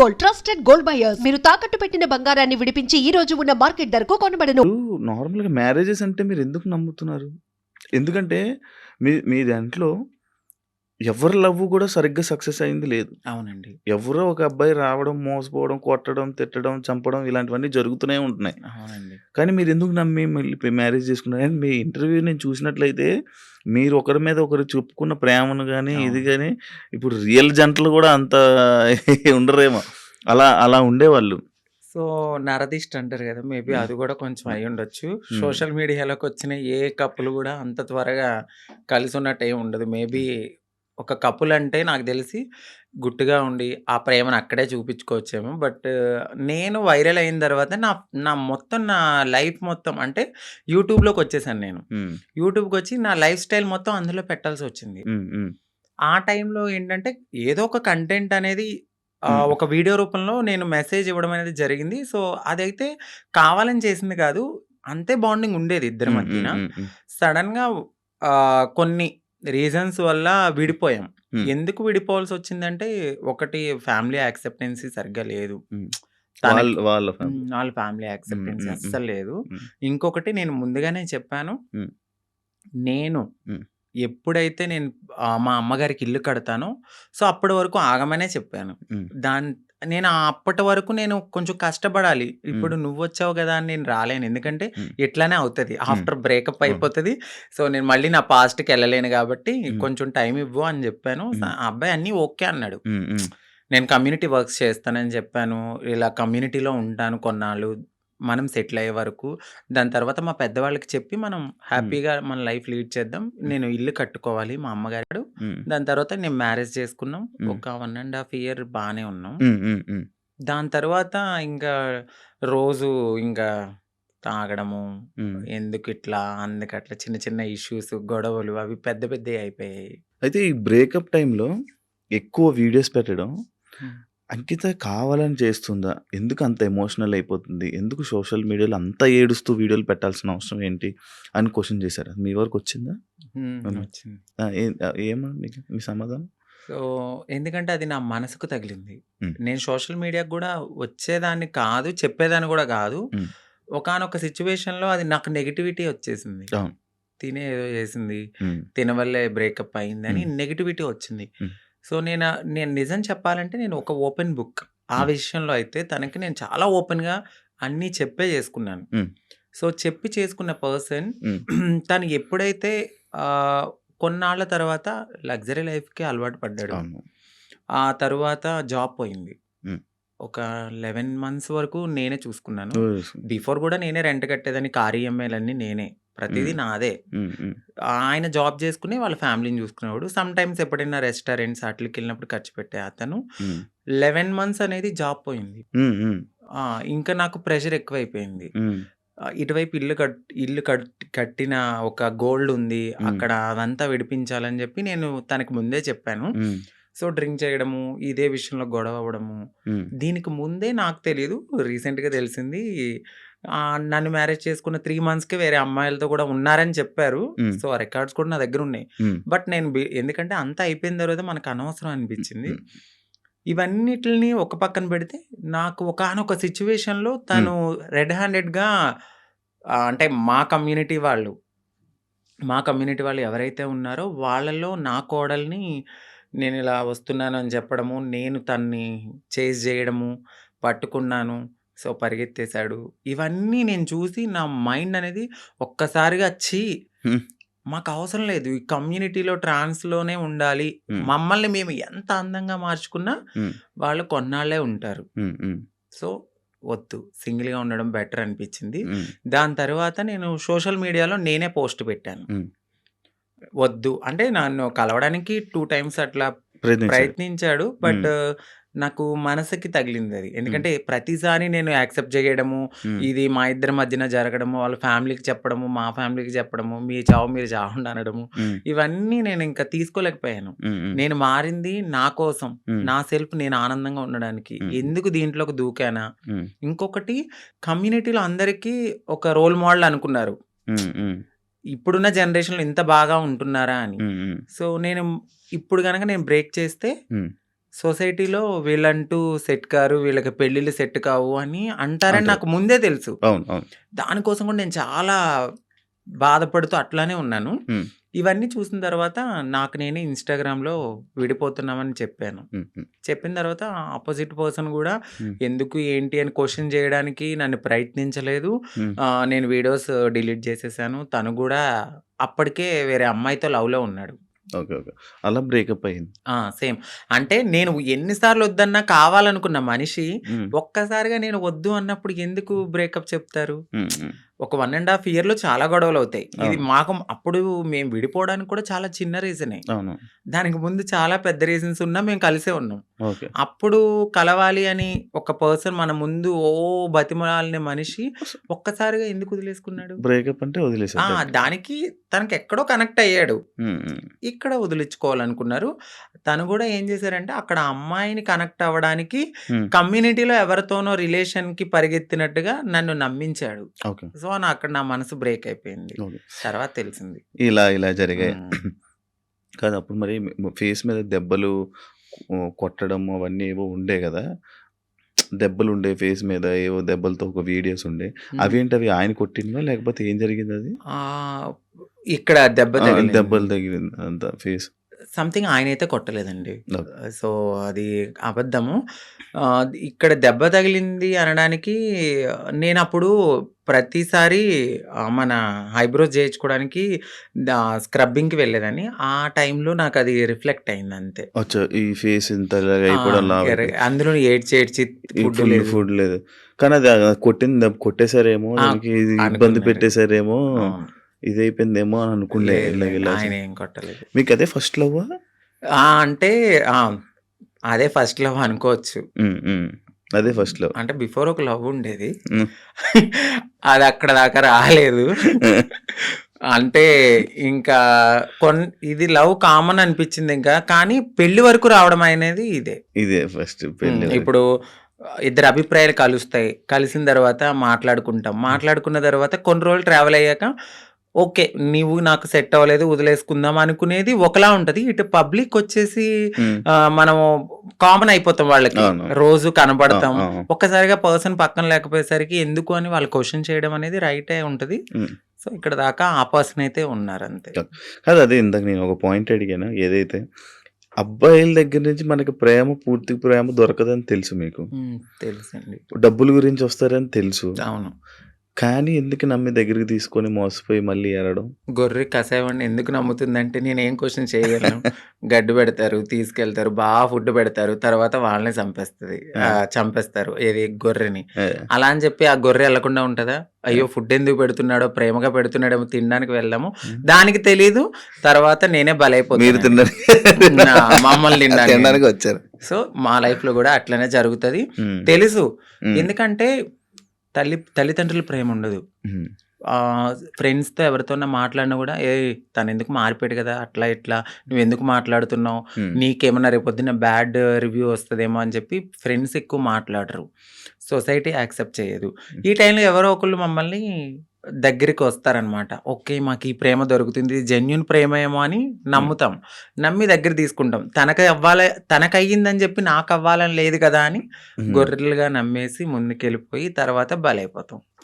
Gold, trusted gold buyers. మీరు తాకట్టు పెట్టిన బంగారాన్ని విడిపించి ఈ రోజు ఉన్న మార్కెట్ ధరకు కొనబడను. నార్మల్‌గా మ్యారేజెస్ అంటే మీరెందుకు నమ్ముతున్నారు? ఎందుకంటే మీ దాంట్లో ఎవరి లవ్ గూడా సరిగ్గా సక్సెస్ అయింది లేదు. అవునండి. ఎవరో ఒక అబ్బాయి రావడం, మోసపోవడం, కొట్టడం, తిట్టడం, చంపడం ఇలాంటివన్నీ జరుగుతూనే ఉంటున్నాయి. అవునండి. కానీ మీరెందుకు నమ్మి మళ్ళీ మ్యారేజ్ చేసుకున్నారు? అండ్ మీ ఇంటర్వ్యూ నేను చూసినట్లయితే మీరు ఒకరి మీద ఒకరు చెప్పుకున్న ప్రేమను గాని, ఇది అవును. గాని ఇప్పుడు రియల్ జంటలు గూడా అంత ఉండరేమో. అలా ఉండేవాళ్ళు. సో, నరదిష్టి అంటారు గదా! మేబీ హ్మ్. అది గూడా కొంచెం హ్మ్. అయ్యుండొచ్చు. హ్మ్. సోషల్ మీడియాలోకొచ్చిన ఏ కపుల్ గూడా అంత త్వరగా కలిసున్నట్టు ఏమి ఉండదు. మేబీ ఒక కపుల్ అంటే నాకు తెలిసి గుట్టుగా ఉండి ఆ ప్రేమను అక్కడే చూపించుకోవచ్చేమో. బట్ నేను వైరల్ అయిన తర్వాత నా లైఫ్ మొత్తం అంటే యూట్యూబ్‌లోకొచ్చేసాను నేను. హ్మ్. యూట్యూబ్‌కొచ్చి నా లైఫ్ స్టైల్ మొత్తం అందులో పెట్టాల్సొచ్చింది. హ్మ్. హ్మ్. ఆ టైంలో ఏంటంటే ఏదో ఒక కంటెంట్ అనేది హ్మ్. ఒక వీడియో రూపంలో నేను మెసేజ్ ఇవ్వడం అనేది జరిగింది. సో, అదైతే కావాలని చేసింది కాదు. అంతే బాండింగ్ ఉండేది ఇద్దరి హ్మ్. హ్మ్. మధ్యన. హ్మ్. హ్మ్. సడెన్‌గా కొన్ని రీజన్స్ వల్ల విడిపోయాం. హ్మ్. ఎందుకు విడిపోవాల్సొచ్చిందంటే ఒకటి ఫ్యామిలీ యాక్సెప్టెన్సీ సరిగ్గా లేదు. హ్మ్. తనకి వాళ్ళ ఫ్యామిలీ. వాళ్ళ ఫ్యామిలీ హ్మ్. యాక్సెప్టెన్సీ హ్మ్. హ్మ్. అస్సలు లేదు. హ్మ్. ఇంకొకటి నేను ముందుగానే చెప్పాను. హ్మ్. నేను హ్మ్. ఎప్పుడైతే నేను మా అమ్మగారికి ఇల్లు కడతానో, సో, అప్పటి వరకు ఆగమనే చెప్పాను. హ్మ్. నేను అప్పటి వరకు నేను కొంచెం కష్టపడాలి. హ్మ్. ఇప్పుడు నువ్వొచ్చావు గదా! అని నేను రాలేను. ఎందుకంటే హ్మ్. ఇట్లనే అవుతది. హ్మ్. ఆఫ్టర్ బ్రేకప్ అవును. అయిపోతది. సో, నేను మళ్ళీ నా పాస్ట్‌కెళ్ళలేను గాబట్టి హ్మ్. కొంచెం టైమ్ ఇవ్వు అని జెప్పాను. హ్మ్. ఆ అబ్బాయి అన్నీ ఓకే అన్నాడు. హ్మ్. హ్మ్. నేను కమ్యూనిటీ వర్క్స్ చేస్తానని చెప్పాను. ఇలా కమ్యూనిటీలో ఉంటాను కొన్నాళ్ళు. మనం సెటిల్ అయ్యే వరకు. దాని తర్వాత మా పెద్దవాళ్ళకి చెప్పి మనం హ్మ్. హ్యాపీగా మన లైఫ్ లీడ్ చేద్దాం. నేను ఇల్లు కట్టుకోవాలి మా అమ్మగారు. హ్మ్. దాని తర్వాత నేను మ్యారేజ్ చేసుకున్నాం. హ్మ్. ఒక 1 ½ ఇయర్ బానే ఉన్నాం. హ్మ్. హ్మ్. హ్మ్. దాని తర్వాత ఇంకా రోజు ఇంకా తాగడము, హ్మ్. ఎందుకిట్లా, అందుకట్లా చిన్న చిన్న ఇష్యూస్, గొడవలు అవి పెద్ద పెద్దయి అయిపోయాయి. అయితే ఈ బ్రేకప్ టైమ్‌లో ఎక్కువ వీడియోస్ పెట్టడం హ్మ్. అంకిత కావాలని చేస్తుందా? ఎందుకు అంత ఎమోషనల్ అయిపోతుంది? ఎందుకు సోషల్ మీడియాలో అంత ఏడుస్తూ వీడియోలు పెట్టాల్సిన అవసరం ఏంటి? అని క్వెషన్ చేసారా? మీ వరకొచ్చిందా? హ్మ్. వచ్చింది. ఆ! ఏమని మీ సమాధానం? సో, ఎందుకంటే అది నా మనసుకు తగిలింది. హ్మ్. నేను సోషల్ మీడియాకి గూడా వచ్చేదాన్ని కాదు, చెప్పేదాన్ని గూడా గాదు. హ్మ్. ఒకానొక సిట్యుయేషన్‌లో అది నాకు నెగటివిటీ వచ్చేసింది. అవును. తినే ఏదో చేసింది. హ్మ్. తిన వల్లే బ్రేకప్ అయిందని హ్మ్. నెగటివిటీ వచ్చింది. హ్మ్. సో, నేను నిజం చెప్పాలంటే నేను ఒక ఓపెన్ బుక్. ఆ హ్మ్. విషయంలో అయితే తనకి నేను చాలా ఓపెన్‌గా అన్నీ చెప్పే చేసుకున్నాను. హ్మ్. సో, చెప్పి చేసుకున్న పర్సన్ హ్మ్. తను ఎప్పుడైతే ఆహ్, కొన్నాళ్ళ తర్వాత లగ్జరీ లైఫ్‌కి అలవాటు పడ్డాడు. అవును. ఆ తరువాత జాబ్ పోయింది. హ్మ్. ఒక 11 మంత్స్ వరకు నేనే చూసుకున్నాను. ఓహ్! బిఫోర్ గూడా నేనే రెంట్ కట్టేదాన్ని. కార్ ఈఎంఐలన్నీ నేనే. ప్రతీదీ హ్మ్. నాదే. హ్మ్. హ్మ్. ఆయన జాబ్ చేసుకుని వాళ్ళ ఫ్యామిలీని చూసుకునేవాడు. సమ్‌టైమ్స్ ఎప్పుడైనా రెస్టారెంట్స్ ఆటిలకెళ్ళినప్పుడు ఖర్చు పెట్టే అతను. హ్మ్. 11 మంత్స్ అనేది జాబ్ పోయింది. హ్మ్. హ్మ్. ఆ! ఇంకా నాకు ప్రెషర్ ఎక్కువైపోయింది. హ్మ్. ఇటువైపు ఇల్లు కట్టిన ఒక గోల్డ్ ఉంది. హ్మ్. అక్కడ అదంతా విడిపించాలని జెప్పి నేను తనకి ముందే చెప్పాను. హ్మ్. సో, డ్రింక్ చేయడము, ఇదే విషయంలో గొడవ అవ్వడము. హ్మ్. దీనికి ముందే నాకు తెలీదు. రీసెంట్‌గా తెలిసింది. నన్ను మ్యారేజ్ చేసుకున్న 3 మంత్స్‌కే వేరే అమ్మాయిలతో కూడా ఉన్నారని చెప్పారు. హ్మ్. సో, ఆ రికార్డ్స్ కూడా నా దగ్గరున్నాయి. హ్మ్. బట్ నేను ఎందుకంటే అంతా అయిపోయిన తర్వాత మనకు అనవసరం అనిపించింది. హ్మ్. ఇవన్నిటిల్ని ఒక పక్కన పెడితే నాకు ఒకానొక సిట్యుయేషన్‌లో హ్మ్. తను రెడ్ హ్యాండెడ్‌గా అంటే మా కమ్యూనిటీ వాళ్ళు ఎవరైతే ఉన్నారో వాళ్ళలో నా కోడల్ని నేనిలా వస్తున్నానని చెప్పడము, నేను తన్ని చేజ్ జేయడము, పట్టుకున్నాను. సో, పరిగెత్తేసాడు. ఇవన్నీ నేను చూసి నా మైండ్ అనేది ఒక్కసారిగా ఛీ! హ్మ్. మాకవసరం లేదు. ఈ కమ్యూనిటీలో ట్రాన్స్‌లోనే ఉండాలి. హ్మ్. మమ్మల్ని మేము ఎంత అందంగా మార్చుకున్నా హ్మ్. వాళ్ళు కొన్నాళ్ళే ఉంటారు. హ్మ్. హ్మ్. సో, వద్దు. సింగిల్‌గా ఉండడం బెటర్ అనిపించింది. హ్మ్. దాని తర్వాత నేను సోషల్ మీడియాలో నేనే పోస్ట్ పెట్టాను. హ్మ్. వద్దు. అంటే నన్ను కలవడానికి 2 టైమ్స్ అట్లా ప్రయత్నించారు. ప్రయత్నించాడు. హ్మ్. బట్ నాకు మనసుకి తగిలిందది. హ్మ్. ఎందుకంటే ప్రతిసారి నేను యాక్సెప్ట్ చేయడము, హ్మ్. ఇది మా ఇద్దరి మధ్యన జరగడము, వాళ్ళ ఫ్యామిలీకి చెప్పడము, మా ఫ్యామిలీకి చెప్పడము, మీ చావు మీరు చావండి అనడము, హ్మ్. ఇవన్నీ నేనింక తీసుకోలేకపోయాను. హ్మ్. హ్మ్. నేను మారింది నా కోసం, హ్మ్. నా సెల్ఫ్ నేను ఆనందంగా ఉండడానికి. హ్మ్. ఎందుకు దీంట్లోకి దూకానా? హ్మ్. ఇంకొకటి కమ్యూనిటీలో అందరికీ ఒక రోల్ మోడల్ అనుకున్నారు. హ్మ్. హ్మ్. ఇప్పుడున్న జనరేషన్‌లో ఇంత బాగా ఉంటున్నారా అని. హ్మ్. హ్మ్. సో, ఇప్పుడు గనక నేను బ్రేక్ చేస్తే హ్మ్. సొసైటీలో వీళ్ళంటూ సెట్ కారు, వీళ్ళకి పెళ్ళిళ్ళు సెట్ కావు అని అంటారని అంటారు. నాకు ముందే తెలుసు. అవును. అవును. దానికోసం కూడా నేను చాలా బాధపడుతూ అట్లానే ఉన్నాను. హ్మ్. ఇవన్నీ చూసిన తర్వాత నాకు నేనే ఇన్‌స్టాగ్రామ్‌లో విడిపోతున్నామని చెప్పాను. హ్మ్. హ్మ్. చెప్పిన తర్వాత ఆపోజిట్ పర్సన్ గూడా హ్మ్. ఎందుకు, ఏంటి అని క్వెషన్ జేయడానికి నన్ను ప్రయత్నించలేదు. హ్మ్. నేను వీడియోస్ డిలీట్ జేసేసాను. తను గూడా అప్పటికే వేరే అమ్మాయితో లవ్‌లో ఉన్నాడు. ఓకే. ఓకే. అలా బ్రేకప్ అయింది. సేమ్. అంటే నేను ఎన్ని సార్లు వద్దన్నా కావాలనుకున్న మనిషి హ్మ్. ఒక్కసారిగా నేను వద్దు అన్నప్పుడు ఎందుకు బ్రేకప్ చెప్తారు? హ్మ్. హ్మ్. ఒక 1 ½ ఇయర్‌లో చాలా గొడవలవుతాయి. ఇది అవును. మాకు అప్పుడు మేము విడిపోవడానికి కూడా చాలా చిన్న రీజనే. అవును. దానికి ముందు చాలా పెద్ద రీజన్స్ ఉన్నా మేము కలిసే ఉన్నాం. ఓకే. అప్పుడు కలవాలి అని ఒక పర్సన్ మన ముందు బతిమలాడిన మనిషి ఒక్కసారిగా ఎందుకు వదిలేసుకున్నాడు? బ్రేకప్ అంటే వదిలేసారు డైరెక్ట్‌గా. దానికి తనకెక్కడో కనెక్ట్ అయ్యాడు. హ్మ్. హ్మ్. ఇక్కడ వదిలించుకోవాలనుకున్నారు. తను గూడా ఏం చేశారంటే అక్కడ అమ్మాయిని కనెక్ట్ అవ్వడానికి హ్మ్. కమ్యూనిటీలో ఎవరితోనో రిలేషన్‌కి పరిగెత్తినట్టుగా నన్ను నమ్మించాడు. ఓకే. సో, అక్కడ నా మనసు బ్రేక్ అయిపోయింది. ఓకే. తర్వాత తెలిసింది. ఇలా జరిగాయి. హ్మ్. కాదు అప్పుడు మరి ఫేస్ మీద దెబ్బలు కొట్టడం అవన్నీ ఏవో ఉండే గదా! దెబ్బలుండే ఫేస్ మీద ఏవో దెబ్బలతో ఒక వీడియోస్ ఉండే. హ్మ్. అవేంటవి ఆయన కొట్టినవా? లేకపోతే ఏం జరిగిందది? ఆహ్, ఇక్కడ దెబ్బ తగిలింది. దెబ్బలు తగిలింది అంతా ఫేస్. సంథింగ్ ఆయనైతే కొట్టలేదండి. ఓకే. సో, అది అబద్ధము. ఇక్కడ దెబ్బ తగిలింది అనడానికి నేనప్పుడు ప్రతిసారి మన ఐబ్రోస్ చేయించుకోవడానికి స్క్రబ్బింగ్‌కి వెళ్ళేదాన్ని. ఆ టైంలో నాకది రిఫ్లెక్ట్ అయిందంతే. అచ్చా! ఈ ఫేస్ ఇంత ఇలాగ అయిపోవడం లావైపోయి అందులో ఏడ్చి ఏడ్చి ఫుడ్ ఫుల్ లేదు. ఫుడ్ లేదు. కానీ అది కొట్టేసారేమో ఆ! దానికి ఇది ఇబ్బంది అనుకున్నారు. పెట్టేసారేమో అవును. ఇదైపోయిందేమో అని అనుకుండే లేదు. ఇలా ఆయనేం కొట్టలేదు. మీకదే ఫస్ట్ లవ్వా? అంటే ఆ! అదే ఫస్ట్ లవ్ అనుకోవచ్చు. హ్మ్. హ్మ్. అదే ఫస్ట్ లవ్. అంటే బిఫోర్ ఒక లవ్ ఉండేది. హ్మ్. అది అక్కడ దాకా రాలేదు. అంటే ఇంకా ఇది లవ్ కామన్ అనిపించింది ఇంకా. కానీ పెళ్లి వరకు రావడం అనేది ఇదే. ఇదే ఫస్ట్ పెళ్లి వరకు. ఇప్పుడు ఇద్దరి అభిప్రాయాలు కలుస్తాయి. కలిసిన తర్వాత మాట్లాడుకుంటాం. మాట్లాడుకున్న తర్వాత కొన్ని రోజులు ట్రావెల్ అయ్యాక ఓకే. నీవు నాకు సెట్ అవ్వలేదు వదిలేసుకుందాం అనుకునేది ఒకలా ఉంటది. ఇటు పబ్లిక్ వచ్చేసి హ్మ్. మనము కామన్ అయిపోతాం వాళ్ళకి. అవును. రోజు కనపడతాం. ఆ! ఆ! ఒక్కసారిగా పర్సన్ పక్కన లేకపోయేసరికి ఎందుకు అని వాళ్ళు క్వెషన్ చేయడం అనేది రైటే ఉంటది. హ్మ్. సో, ఇక్కడ దాకా ఆ పర్సన్ అయితే ఉన్నారంతే. కాదు అదే ఇందాక నేను ఒక పాయింట్ అడిగాను. ఏదైతే అబ్బాయిల దగ్గర నుంచి మనకి పూర్తి ప్రేమ దొరకదని తెలుసు మీకు. తెలుసండి. డబ్బుల గురించి వస్తారని తెలుసు. అవును. కానీ ఎందుకు నమ్మి దగ్గరికి తీసుకొని మోసపోయి మళ్ళీ ఏడడం? గొర్రె కసాయవాడిని ఎందుకు నమ్ముతుందంటే నేనేం క్వెషన్ చేయగలను. గడ్డి పెడతారు, తీసుకెళ్తారు, ఫుడ్ పెడతారు. తర్వాత వాళ్ళనే చంపేస్తారు. ఏది గొర్రెని. ఆ! అలా అని చెప్పి ఆ గొర్రె ఎళ్ళకుండా ఉంటదా? అయ్యో! ఫుడ్ ఎందుకు పెడుతున్నాడో, ప్రేమగా పెడుతున్నాడేమో తినడానికి వెళ్దాము. దానికి తెలీదు. తర్వాత నేనే మీరు బలైపోతానండి. తినడానికి మమ్మల్ని తినడానికి. తినడానికి వచ్చారు. సో, మా లైఫ్‌లో గూడా అట్లనే జరుగుతది. హ్మ్. తెలుసు. హ్మ్. ఎందుకంటే తల్లిదండ్రుల ప్రేముండదు. హ్మ్. ఫ్రెండ్స్‌తో ఎవరితోన్నా మాట్లాడినా గూడా, "ఏయ్! తనెందుకు మారిపోయాడు గదా! అట్లా ఇట్లా నువ్వెందుకు మాట్లాడుతున్నావు? హ్మ్. నీకేమన్నా రేపొద్దున్న బ్యాడ్ రివ్యూ వస్తదేమో" అని చెప్పి ఫ్రెండ్స్ ఎక్కువ మాట్లాడరు. సొసైటీ యాక్సెప్ట్ చేయదు. ఈ టైంలో ఎవరో ఒకళ్ళు మమ్మల్ని దగ్గరికి వస్తారనమాట. ఓకే. మాకు ఈ ప్రేమ దొరుకుతుంది. ఇది జెన్యూన్ ప్రేమేమో అని నమ్ముతాం. నమ్మి దగ్గర తీసుకుంటాం. తనకయ్యిందని చెప్పి నాకవ్వాలని లేదు కదా! అని హ్మ్. గొర్రెలుగా నమ్మేసి ముందుకెళ్ళిపోయి తర్వాత బలైపోతాం.